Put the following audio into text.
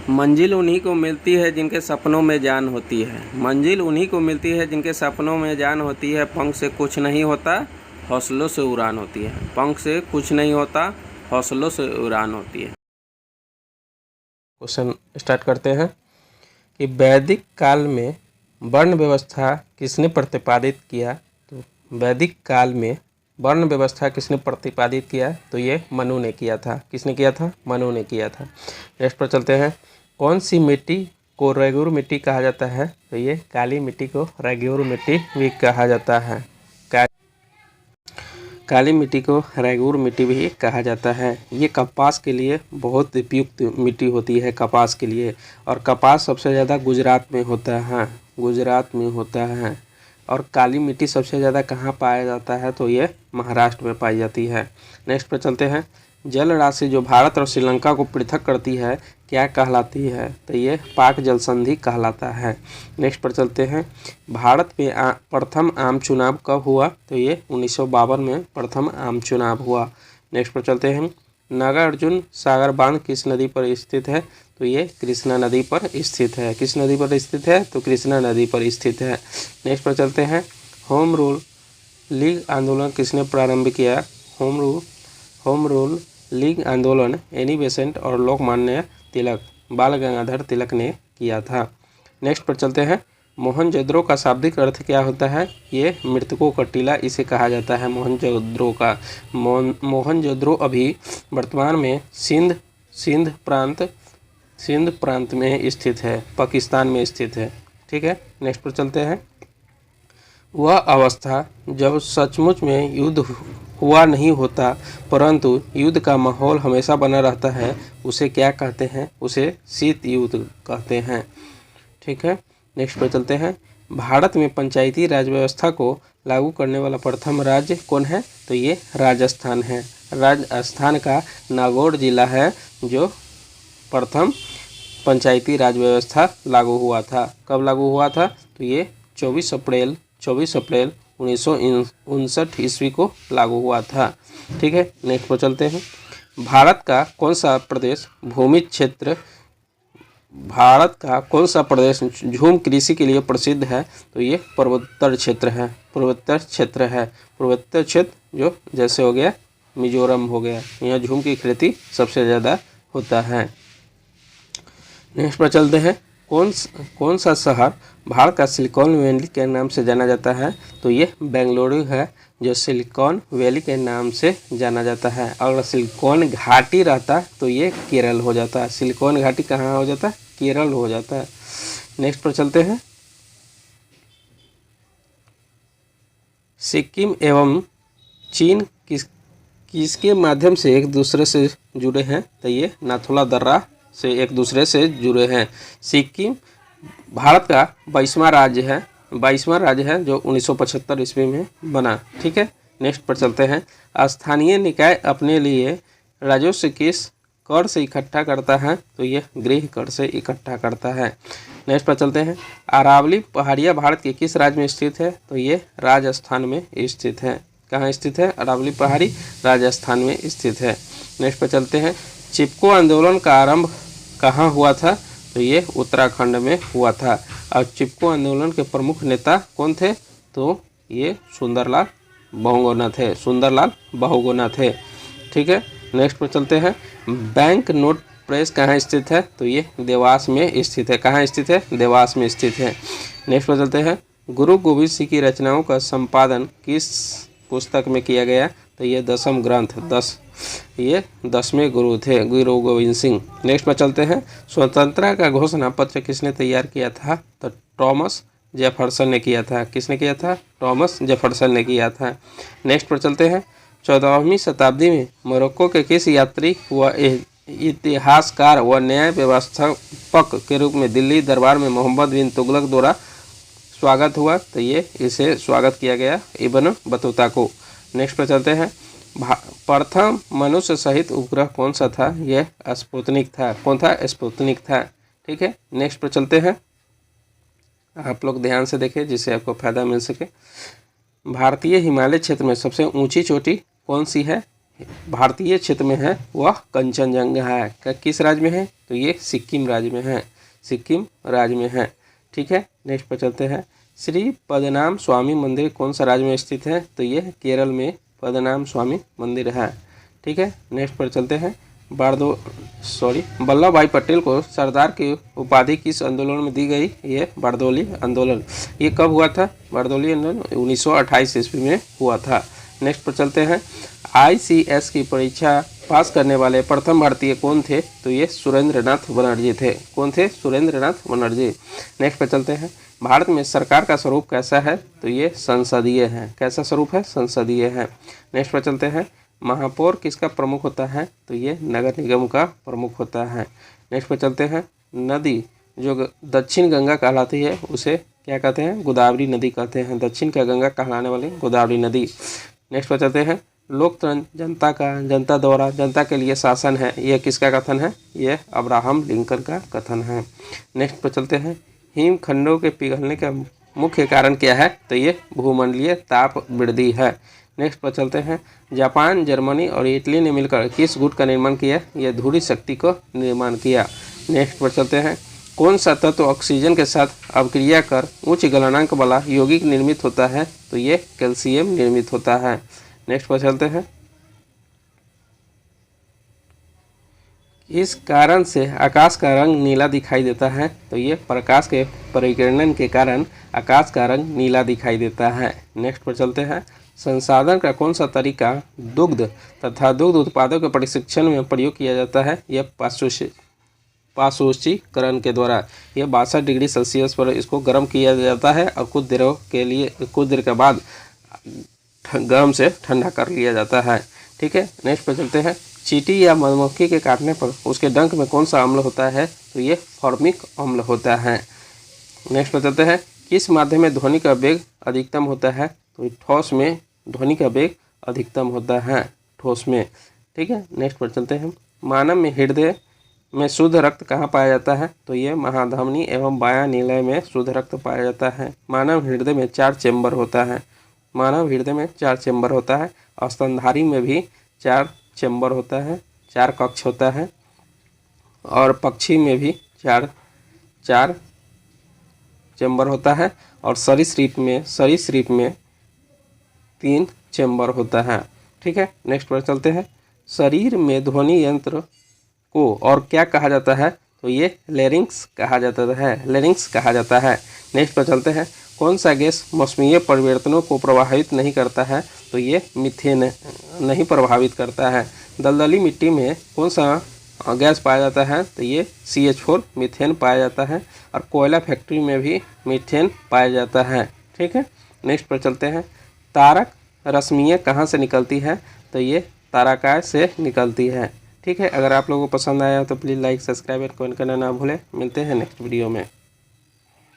मंजिल उन्हीं को मिलती है जिनके सपनों में जान होती है। मंजिल उन्हीं को मिलती है जिनके सपनों में जान होती है। पंख से कुछ नहीं होता, हौसलों से उड़ान होती है। पंख से कुछ नहीं होता, हौसलों से उड़ान होती है। क्वेश्चन स्टार्ट करते हैं कि वैदिक काल में वर्ण व्यवस्था किसने प्रतिपादित किया। तो वैदिक काल में वर्ण व्यवस्था किसने प्रतिपादित किया, तो ये मनु ने किया था। किसने किया था? मनु ने किया था। नेक्स्ट पर चलते हैं। कौन सी मिट्टी को रेगुर मिट्टी कहा जाता है, तो ये काली मिट्टी को रेगुर मिट्टी भी कहा जाता है। काली मिट्टी को रेगुर मिट्टी भी कहा जाता है। ये कपास के लिए बहुत उपयुक्त मिट्टी होती है, कपास के लिए। और कपास सबसे ज़्यादा गुजरात में होता है, गुजरात में होता है। और काली मिट्टी सबसे ज़्यादा कहाँ पाया जाता है, तो ये महाराष्ट्र में पाई जाती है। नेक्स्ट पर चलते हैं। जल राशि जो भारत और श्रीलंका को पृथक करती है क्या कहलाती है, तो ये पाक जल संधि कहलाता है। नेक्स्ट पर चलते हैं। भारत में प्रथम आम चुनाव कब हुआ, तो ये 1952 में प्रथम आम चुनाव हुआ। नेक्स्ट पर चलते हैं। नागार्जुन सागर बांध किस नदी पर स्थित है, तो ये कृष्णा नदी पर स्थित है। किस नदी पर स्थित है, तो कृष्णा नदी पर स्थित है। नेक्स्ट पर चलते हैं। होम रूल लीग आंदोलन किसने प्रारंभ किया। होम रूल लीग आंदोलन एनी बेसेंट और लोकमान्य तिलक, बाल गंगाधर तिलक ने किया था। नेक्स्ट पर चलते हैं। मोहनजोदड़ो का शाब्दिक अर्थ क्या होता है, ये मृतकों का टीला इसे कहा जाता है। मोहनजोदड़ो का मोहनजोदड़ो अभी वर्तमान में सिंध प्रांत में स्थित है, पाकिस्तान में स्थित है। ठीक है। नेक्स्ट पर चलते हैं। वह अवस्था जब सचमुच में युद्ध हुआ नहीं होता परंतु युद्ध का माहौल हमेशा बना रहता है, उसे क्या कहते हैं, उसे शीत युद्ध कहते हैं। ठीक है। नेक्स्ट पर चलते हैं। भारत में पंचायती राज व्यवस्था को लागू करने वाला प्रथम राज्य कौन है, तो ये राजस्थान है। राजस्थान का नागौर जिला है जो प्रथम पंचायती राज व्यवस्था लागू हुआ था। कब लागू हुआ था, तो ये 24 अप्रैल 1959 ईस्वी को लागू हुआ था। ठीक है। नेक्स्ट पर चलते हैं। भारत का कौन सा प्रदेश झूम कृषि के लिए प्रसिद्ध है, तो ये पूर्वोत्तर क्षेत्र है। पूर्वोत्तर क्षेत्र जो जैसे हो गया मिजोरम हो गया, यहाँ झूम की खेती सबसे ज़्यादा होता है। नेक्स्ट पर चलते हैं। कौन सा शहर भारत का सिलिकॉन वैली के नाम से जाना जाता है, तो ये बेंगलुरु है जो सिलिकॉन वैली के नाम से जाना जाता है। अगर सिलिकॉन घाटी रहता तो ये केरल हो जाता। सिलिकॉन घाटी कहाँ हो जाता, केरल हो जाता है। नेक्स्ट पर चलते हैं। सिक्किम एवं चीन किसके माध्यम से एक दूसरे से जुड़े हैं, तो ये नाथुला दर्रा से एक दूसरे से जुड़े हैं। सिक्किम भारत का 22वां राज्य है जो 1975 ईस्वी में बना। ठीक है। नेक्स्ट पर चलते हैं। स्थानीय निकाय अपने लिए राजस्व किस कर से इकट्ठा करता है, तो ये गृह कर से इकट्ठा करता है। नेक्स्ट पर चलते हैं। अरावली पहाड़िया भारत के किस राज्य में स्थित है, तो ये राजस्थान में स्थित है। कहाँ स्थित है, अरावली पहाड़ी राजस्थान में स्थित है। नेक्स्ट पर चलते हैं। चिपको आंदोलन का आरंभ कहाँ हुआ था, तो ये उत्तराखंड में हुआ था। और चिपको आंदोलन के प्रमुख नेता कौन थे, तो ये सुंदरलाल बहुगुणा थे। ठीक है। नेक्स्ट पर चलते हैं। बैंक नोट प्रेस कहाँ स्थित है, तो ये देवास में स्थित है। कहाँ स्थित है, देवास में स्थित है। नेक्स्ट पर चलते हैं। गुरु गोविंद सिंह की रचनाओं का संपादन किस पुस्तक में किया गया, तो ये 10वें ग्रंथ 10वें गुरु थे, गुरु गोविंद सिंह। नेक्स्ट पर चलते हैं। स्वतंत्रता का घोषणा पत्र किसने तैयार किया था, तो टॉमस जेफरसन ने किया था। किसने किया था, टॉमस जेफरसन ने किया था। नेक्स्ट पर चलते हैं। 14वीं शताब्दी में मोरक्को के किस यात्री व इतिहासकार व न्याय व्यवस्थापक के रूप में दिल्ली दरबार में मोहम्मद बिन तुगलक द्वारा स्वागत हुआ, तो ये इसे स्वागत किया गया इब्न बतूता को। नेक्स्ट पर चलते हैं। प्रथम मनुष्य सहित उपग्रह कौन सा था, यह स्पुतनिक था। कौन था, स्पुतनिक था। ठीक है। नेक्स्ट पर चलते हैं। आप लोग ध्यान से देखें जिससे आपको फायदा मिल सके। भारतीय हिमालय क्षेत्र में सबसे ऊंची चोटी कौन सी है, भारतीय क्षेत्र में है वह कंचनजंगा है। किस राज्य में है? तो ये सिक्किम राज्य में है, सिक्किम राज्य में है। ठीक है, नेक्स्ट पर चलते हैं। श्री पद्मनाभ स्वामी मंदिर कौन सा राज्य में स्थित है? तो ये केरल में पद्मनाभ स्वामी मंदिर है। ठीक है, नेक्स्ट पर चलते हैं। वल्लभ भाई पटेल को सरदार की उपाधि किस आंदोलन में दी गई? ये बारदौली आंदोलन। ये कब हुआ था? बारदौली आंदोलन 1928 ईस्वी में हुआ था। नेक्स्ट पर चलते हैं। ICS की परीक्षा पास करने वाले प्रथम भारतीय कौन थे? तो ये सुरेंद्र नाथ बनर्जी थे। कौन थे? सुरेंद्र नाथ बनर्जी। नेक्स्ट पर चलते हैं। भारत में सरकार का स्वरूप कैसा है? तो ये संसदीय है। कैसा स्वरूप है? संसदीय है। नेक्स्ट पर चलते हैं। महापौर किसका प्रमुख होता है? तो ये नगर निगम का प्रमुख होता है। नेक्स्ट पर चलते हैं। नदी जो दक्षिण गंगा कहलाती है उसे क्या कहते हैं? गोदावरी नदी कहते हैं। दक्षिण का गंगा कहलाने वाली गोदावरी नदी। नेक्स्ट पर चलते हैं। लोकतंत्र जनता का, जनता द्वारा, जनता के लिए शासन है, यह किसका कथन है? यह अब्राहम लिंकन का कथन है। नेक्स्ट पर चलते हैं। हिमखंडों के पिघलने का मुख्य कारण क्या है? तो ये भूमंडलीय ताप वृद्धि है। नेक्स्ट पर चलते हैं। जापान, जर्मनी और इटली ने मिलकर किस गुट का निर्माण किया? यह धुरी शक्ति को निर्माण किया। नेक्स्ट पर चलते हैं। कौन सा तत्व ऑक्सीजन के साथ अभिक्रिया कर उच्च गलनांक वाला यौगिक निर्मित होता है? तो ये कैल्शियम निर्मित होता है। नेक्स्ट पर चलते हैं। इस कारण से आकाश का रंग नीला दिखाई देता है? तो ये प्रकाश के परिकिरण के कारण आकाश का रंग नीला दिखाई देता है। नेक्स्ट पर चलते हैं। संसाधन का कौन सा तरीका दुग्ध तथा दुग्ध उत्पादों के प्रशिक्षण में प्रयोग किया जाता है? यह पाशोशीकरण के द्वारा। यह 62 डिग्री सेल्सियस पर इसको गर्म किया जाता है और कुछ देर के बाद गर्म से ठंडा कर लिया जाता है। ठीक है, नेक्स्ट पर चलते हैं। चींटी या मधुमक्खी के काटने पर उसके डंक में कौन सा अम्ल होता है? तो ये फॉर्मिक अम्ल होता है। नेक्स्ट पर चलते हैं। किस माध्यम में ध्वनि का वेग अधिकतम होता है? तो ठोस में ध्वनि का वेग अधिकतम होता है, ठोस में। ठीक है, नेक्स्ट पर चलते हैं। मानव में हृदय में शुद्ध रक्त कहाँ पाया जाता है? तो ये महाधमनी एवं बायां नीलय में शुद्ध रक्त पाया जाता है। मानव हृदय में 4 चेंबर होता है। मानव हृदय में 4 चेंबर होता है। और स्तनधारी में भी 4 चेंबर होता है, 4 कक्ष होता है। और पक्षी में भी 4 चेंबर होता है। और सरीसृप में 3 चेंबर होता है। ठीक है, नेक्स्ट पर चलते हैं। शरीर में ध्वनि यंत्र को और क्या कहा जाता है? तो ये लेरिंक्स कहा जाता है। नेक्स्ट पर चलते हैं। कौन सा गैस मौसमीय परिवर्तनों को प्रभावित नहीं करता है? तो ये मीथेन नहीं प्रभावित करता है। दलदली मिट्टी में कौन सा गैस पाया जाता है? तो ये CH4 मीथेन पाया जाता है। और कोयला फैक्ट्री में भी मीथेन पाया जाता है। ठीक है, नेक्स्ट पर चलते हैं। तारक रश्मियाँ कहाँ से निकलती है? तो ये ताराकाय से निकलती है। ठीक है, अगर आप लोगों को पसंद आया तो प्लीज़ लाइक, सब्सक्राइब और कमेंट करना ना भूलें। मिलते हैं नेक्स्ट वीडियो में।